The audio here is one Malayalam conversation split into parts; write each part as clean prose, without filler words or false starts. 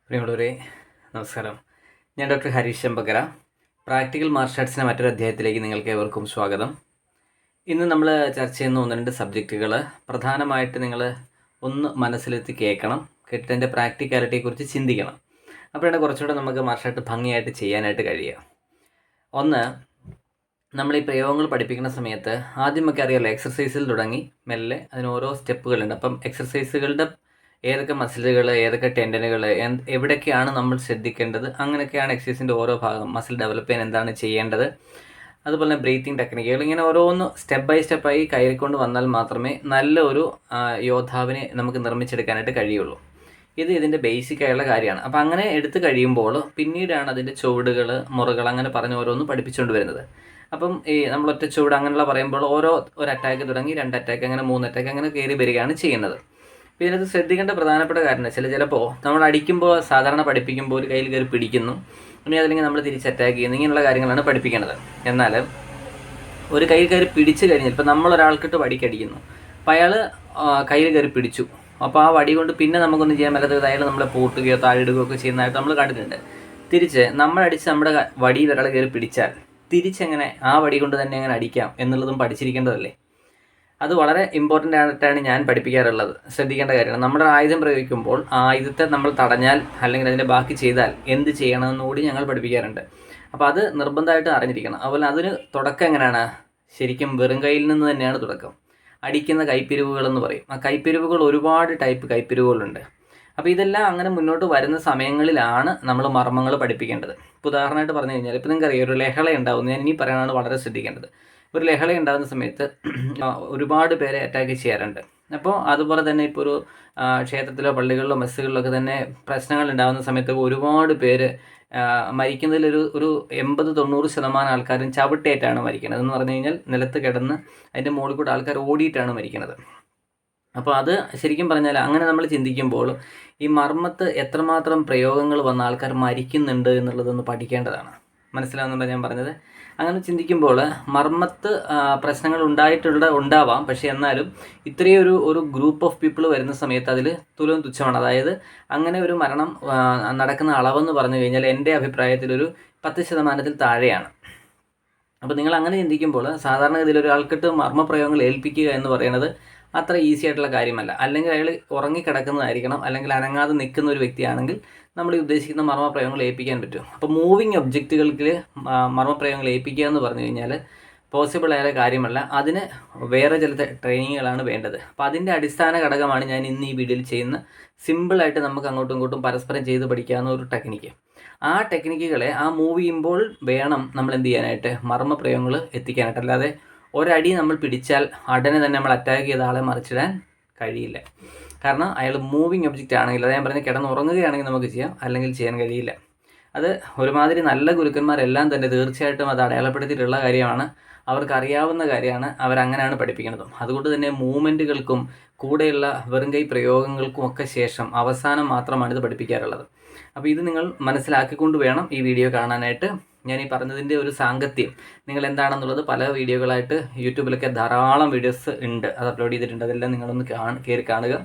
പ്രിയമുള്ളവരെ നമസ്കാരം. ഞാൻ doctor Harish Chembakkara. Practical martial ആർട്സിൻ്റെ മറ്റൊരു അധ്യായത്തിലേക്ക് നിങ്ങൾക്ക് ഏവർക്കും സ്വാഗതം. ഇന്ന് നമ്മൾ ചർച്ച ചെയ്യുന്ന 1-2 സബ്ജക്റ്റുകൾ പ്രധാനമായിട്ട് നിങ്ങൾ ഒന്ന് മനസ്സിലെത്തി കേൾക്കണം, കേട്ടതിൻ്റെ പ്രാക്ടിക്കാലിറ്റിയെക്കുറിച്ച് ചിന്തിക്കണം. അപ്പോഴാണ് കുറച്ചുകൂടെ നമുക്ക് മാർഷൽ ആർട്ട് ഭംഗിയായിട്ട് ചെയ്യാനായിട്ട് കഴിയുക. ഒന്ന്, നമ്മൾ ഈ പ്രയോഗങ്ങൾ പഠിപ്പിക്കുന്ന സമയത്ത് ആദ്യമൊക്കെ അറിയാമല്ലോ, എക്സർസൈസിൽ തുടങ്ങി മെല്ലെ അതിന് ഓരോ സ്റ്റെപ്പുകളുണ്ട്. അപ്പം എക്സർസൈസുകളുടെ ഏതൊക്കെ മസിലുകൾ, ഏതൊക്കെ ടെൻഡനുകൾ, എവിടെയൊക്കെയാണ് നമ്മൾ ശ്രദ്ധിക്കേണ്ടത്, അങ്ങനെയൊക്കെയാണ് എക്സസൈസിൻ്റെ ഓരോ ഭാഗം. മസിൽ ഡെവലപ്പ് ചെയ്യാൻ എന്താണ് ചെയ്യേണ്ടത്, അതുപോലെ തന്നെ ബ്രീത്തിങ് ടെക്നിക്കുകൾ, ഇങ്ങനെ ഓരോന്ന് സ്റ്റെപ്പ് ബൈ സ്റ്റെപ്പായി കയറിക്കൊണ്ട് വന്നാൽ മാത്രമേ നല്ലൊരു യോദ്ധാവിനെ നമുക്ക് നിർമ്മിച്ചെടുക്കാനായിട്ട് കഴിയുള്ളൂ. ഇതിൻ്റെ ബേസിക് ആയുള്ള കാര്യമാണ്. അപ്പോൾ അങ്ങനെ എടുത്തു കഴിയുമ്പോൾ പിന്നീടാണ് അതിൻ്റെ ചുവടുകൾ, മുറകൾ, അങ്ങനെ പറഞ്ഞ് ഓരോന്ന് പഠിപ്പിച്ചുകൊണ്ട് വരുന്നത്. അപ്പം ഈ നമ്മൾ ഒറ്റ ചുവട് അങ്ങനെയുള്ള പറയുമ്പോൾ ഒരു അറ്റാക്ക് തുടങ്ങി 2 അറ്റാക്ക്, അങ്ങനെ 3 അറ്റാക്ക്, അങ്ങനെ കയറി വരികയാണ് ചെയ്യുന്നത്. അപ്പോൾ ഇതിനകത്ത് ശ്രദ്ധിക്കേണ്ട പ്രധാനപ്പെട്ട കാര്യം ചിലപ്പോൾ നമ്മൾ അടിക്കുമ്പോൾ സാധാരണ പഠിപ്പിക്കുമ്പോൾ ഒരു കയ്യിൽ കയറി പിടിക്കുന്നു, ഇനി അതല്ലെങ്കിൽ നമ്മൾ തിരിച്ച് അറ്റാക്ക് ചെയ്യുന്നു, ഇങ്ങനെയുള്ള കാര്യങ്ങളാണ് പഠിപ്പിക്കേണ്ടത്. എന്നാൽ ഒരു കയ്യിൽ കയറി പിടിച്ച് കഴിഞ്ഞാൽ, ഇപ്പോൾ നമ്മളൊരാൾക്കിട്ട് വടിക്കടിക്കുന്നു, അപ്പോൾ അയാൾ കയ്യിൽ കയറി പിടിച്ചു, അപ്പോൾ ആ വടി കൊണ്ട് പിന്നെ നമുക്കൊന്നും ചെയ്യാൻ പറ്റാത്തത് അയാൾ നമ്മളെ പൂട്ടുകയോ താഴെയിടുകയോ ഒക്കെ ചെയ്യുന്നതായിട്ട് നമ്മൾ കണ്ടിട്ടുണ്ട്. തിരിച്ച് നമ്മളടിച്ച് നമ്മുടെ വടിയിൽ ഒരാൾ കയറി പിടിച്ചാൽ തിരിച്ചെങ്ങനെ ആ വടി കൊണ്ട് തന്നെ എങ്ങനെ അടിക്കാം എന്നുള്ളതും പഠിച്ചിരിക്കേണ്ടതല്ലേ. അത് വളരെ ഇമ്പോർട്ടൻ്റ് ആയിട്ടാണ് ഞാൻ പഠിപ്പിക്കാറുള്ളത്. ശ്രദ്ധിക്കേണ്ട കാര്യമാണ്, നമ്മുടെ ആയുധം പ്രയോഗിക്കുമ്പോൾ ആയുധത്തെ നമ്മൾ തടഞ്ഞാൽ അല്ലെങ്കിൽ അതിൻ്റെ ബാക്കി ചെയ്താൽ എന്ത് ചെയ്യണമെന്ന് കൂടി ഞങ്ങൾ പഠിപ്പിക്കാറുണ്ട്. അപ്പോൾ അത് നിർബന്ധമായിട്ട് അറിഞ്ഞിരിക്കണം. അതുപോലെ അതിന് തുടക്കം എങ്ങനെയാണ്, ശരിക്കും വെറും കയ്യിൽ നിന്ന് തന്നെയാണ് തുടക്കം. അടിക്കുന്ന കൈപ്പിരിവുകളെന്ന് പറയും. ആ കൈപ്പിരിവുകൾ ഒരുപാട് ടൈപ്പ് കൈപ്പിരിവുകളുണ്ട്. അപ്പോൾ ഇതെല്ലാം അങ്ങനെ മുന്നോട്ട് വരുന്ന സമയങ്ങളിലാണ് നമ്മൾ മർമ്മങ്ങൾ പഠിപ്പിക്കേണ്ടത്. ഇപ്പോൾ ഉദാഹരണമായിട്ട് പറഞ്ഞു കഴിഞ്ഞാൽ, ഇപ്പോൾ നിങ്ങൾക്കറിയാം ഒരു ലഹള ഉണ്ടാവുന്നത്, ഞാൻ ഇനി പറയാനാണ് വളരെ ശ്രദ്ധിക്കേണ്ടത്. ഒരു ലഹള ഉണ്ടാകുന്ന സമയത്ത് ഒരുപാട് പേരെ അറ്റാക്ക് ചെയ്യാറുണ്ട്. അപ്പോൾ അതുപോലെ തന്നെ ഇപ്പോൾ ഒരു ക്ഷേത്രത്തിലോ പള്ളികളിലോ മെസ്സുകളിലൊക്കെ തന്നെ പ്രശ്നങ്ങൾ ഉണ്ടാകുന്ന സമയത്ത് ഒരുപാട് പേര് മരിക്കുന്നതിൽ ഒരു 80-90% ആൾക്കാരും ചവിട്ടേറ്റാണ് മരിക്കുന്നത്. എന്ന് പറഞ്ഞു കഴിഞ്ഞാൽ നിലത്ത് കിടന്ന് അതിൻ്റെ മുകളിൽ കൂടെ ആൾക്കാർ ഓടിയിട്ടാണ് മരിക്കുന്നത്. അപ്പോൾ അത് ശരിക്കും പറഞ്ഞാൽ അങ്ങനെ നമ്മൾ ചിന്തിക്കുമ്പോൾ ഈ മർമ്മത്ത് എത്രമാത്രം പ്രയോഗങ്ങൾ വന്ന ആൾക്കാർ മരിക്കുന്നുണ്ട് എന്നുള്ളതൊന്ന് പഠിക്കേണ്ടതാണ്. മനസ്സിലാവുന്നുണ്ടോ ഞാൻ പറഞ്ഞത്? അങ്ങനെ ചിന്തിക്കുമ്പോൾ മർമ്മത്ത് പ്രശ്നങ്ങൾ ഉണ്ടാവാം, പക്ഷേ എന്നാലും ഇത്രയും ഒരു ഗ്രൂപ്പ് ഓഫ് പീപ്പിൾ വരുന്ന സമയത്ത് അതിൽ തുലവും തുച്ഛമാണ്. അതായത് അങ്ങനെ ഒരു മരണം നടക്കുന്ന അളവെന്ന് പറഞ്ഞു കഴിഞ്ഞാൽ എൻ്റെ അഭിപ്രായത്തിലൊരു 10% താഴെയാണ്. അപ്പോൾ നിങ്ങൾ അങ്ങനെ ചിന്തിക്കുമ്പോൾ സാധാരണ ഗതിയിൽ ഒരാൾക്കിട്ട് മർമ്മപ്രയോഗങ്ങൾ ഏൽപ്പിക്കുക എന്ന് പറയുന്നത് അത്ര ഈസി ആയിട്ടുള്ള കാര്യമല്ല. അല്ലെങ്കിൽ അയാൾ ഉറങ്ങിക്കിടക്കുന്നതായിരിക്കണം, അല്ലെങ്കിൽ അനങ്ങാതെ നിൽക്കുന്ന ഒരു വ്യക്തിയാണെങ്കിൽ നമ്മൾ ഉദ്ദേശിക്കുന്ന മർമ്മപ്രയോഗങ്ങൾ ഏൽപ്പിക്കാൻ പറ്റും. അപ്പോൾ മൂവിങ് ഒബ്ജക്റ്റുകൾക്ക് മർമ്മപ്രയോഗങ്ങൾ ഏൽപ്പിക്കുക എന്ന് പറഞ്ഞു കഴിഞ്ഞാൽ പോസിബിൾ ആയ കാര്യമല്ല. അതിന് വേറെ ചില ട്രെയിനിങ്ങുകളാണ് വേണ്ടത്. അപ്പോൾ അതിൻ്റെ അടിസ്ഥാന ഘടകമാണ് ഞാൻ ഇന്ന് ഈ വീഡിയോയിൽ ചെയ്യുന്ന സിമ്പിളായിട്ട് നമുക്ക് അങ്ങോട്ടും ഇങ്ങോട്ടും പരസ്പരം ചെയ്ത് പഠിക്കാവുന്ന ഒരു ടെക്നിക്ക്. ആ ടെക്നിക്കുകളെ മൂവ് ചെയ്യുമ്പോൾ വേണം നമ്മൾ എന്ത് ചെയ്യാനായിട്ട്, മർമ്മപ്രയോഗങ്ങൾ എത്തിക്കാനായിട്ട്. അല്ലാതെ ഒരടി നമ്മൾ പിടിച്ചാൽ ഉടനെ തന്നെ നമ്മൾ അറ്റാക്ക് ചെയ്ത ആളെ മറിച്ചിടാൻ കഴിയില്ല. കാരണം അയാൾ മൂവിങ് ഒബ്ജക്റ്റ് ആണെങ്കിൽ, അത് ഞാൻ പറഞ്ഞ് കിടന്നുറങ്ങുകയാണെങ്കിൽ നമുക്ക് ചെയ്യാം, അല്ലെങ്കിൽ ചെയ്യാൻ കഴിയില്ല. അത് ഒരുമാതിരി നല്ല ഗുരുക്കന്മാരെല്ലാം തന്നെ തീർച്ചയായിട്ടും അത് അടയാളപ്പെടുത്തിയിട്ടുള്ള കാര്യമാണ്, അവർക്കറിയാവുന്ന കാര്യമാണ്, അവരങ്ങനെയാണ് പഠിപ്പിക്കുന്നതും. അതുകൊണ്ട് തന്നെ മൂവ്മെൻറ്റുകൾക്കും കൂടെയുള്ള വെറും കൈ പ്രയോഗങ്ങൾക്കും ഒക്കെ ശേഷം അവസാനം മാത്രമാണ് ഇത് പഠിപ്പിക്കാറുള്ളത്. അപ്പോൾ ഇത് നിങ്ങൾ മനസ്സിലാക്കിക്കൊണ്ട് വേണം ഈ വീഡിയോ കാണാനായിട്ട്. ഞാൻ ഈ പറഞ്ഞതിൻ്റെ ഒരു സാങ്കത്യം നിങ്ങൾ എന്താണെന്നുള്ളത് പല വീഡിയോകളായിട്ട് യൂട്യൂബിലൊക്കെ ധാരാളം വീഡിയോസ് ഉണ്ട്, അത് അപ്ലോഡ് ചെയ്തിട്ടുണ്ട്. അതെല്ലാം നിങ്ങളൊന്ന് കയറി കാണുക.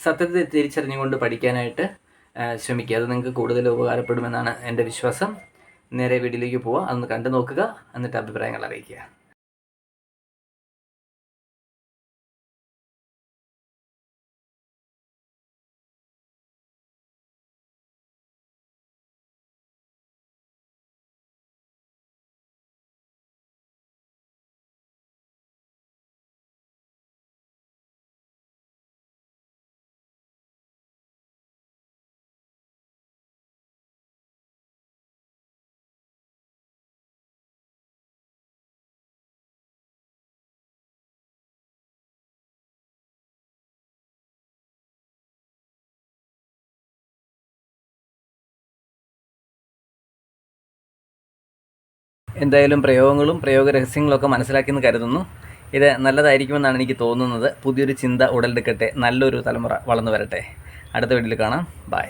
സത്യത്തെ തിരിച്ചറിഞ്ഞുകൊണ്ട് പഠിക്കാനായിട്ട് ശ്രമിക്കുക. അത് നിങ്ങൾക്ക് കൂടുതൽ ഉപകാരപ്പെടുമെന്നാണ് എൻ്റെ വിശ്വാസം. നേരെ വീഡിയോയിലേക്ക് പോവുക, അതൊന്ന് കണ്ടു നോക്കുക, എന്നിട്ട് അഭിപ്രായങ്ങൾ അറിയിക്കുക. എന്തായാലും പ്രയോഗങ്ങളും പ്രയോഗ രഹസ്യങ്ങളൊക്കെ മനസ്സിലാക്കിയെന്ന് കരുതുന്നു. ഇത് നല്ലതായിരിക്കുമെന്നാണ് എനിക്ക് തോന്നുന്നത്. പുതിയൊരു ചിന്ത ഉടലെടുക്കട്ടെ, നല്ലൊരു തലമുറ വളർന്നു വരട്ടെ. അടുത്ത വീഡിയോയിൽ കാണാം. ബൈ.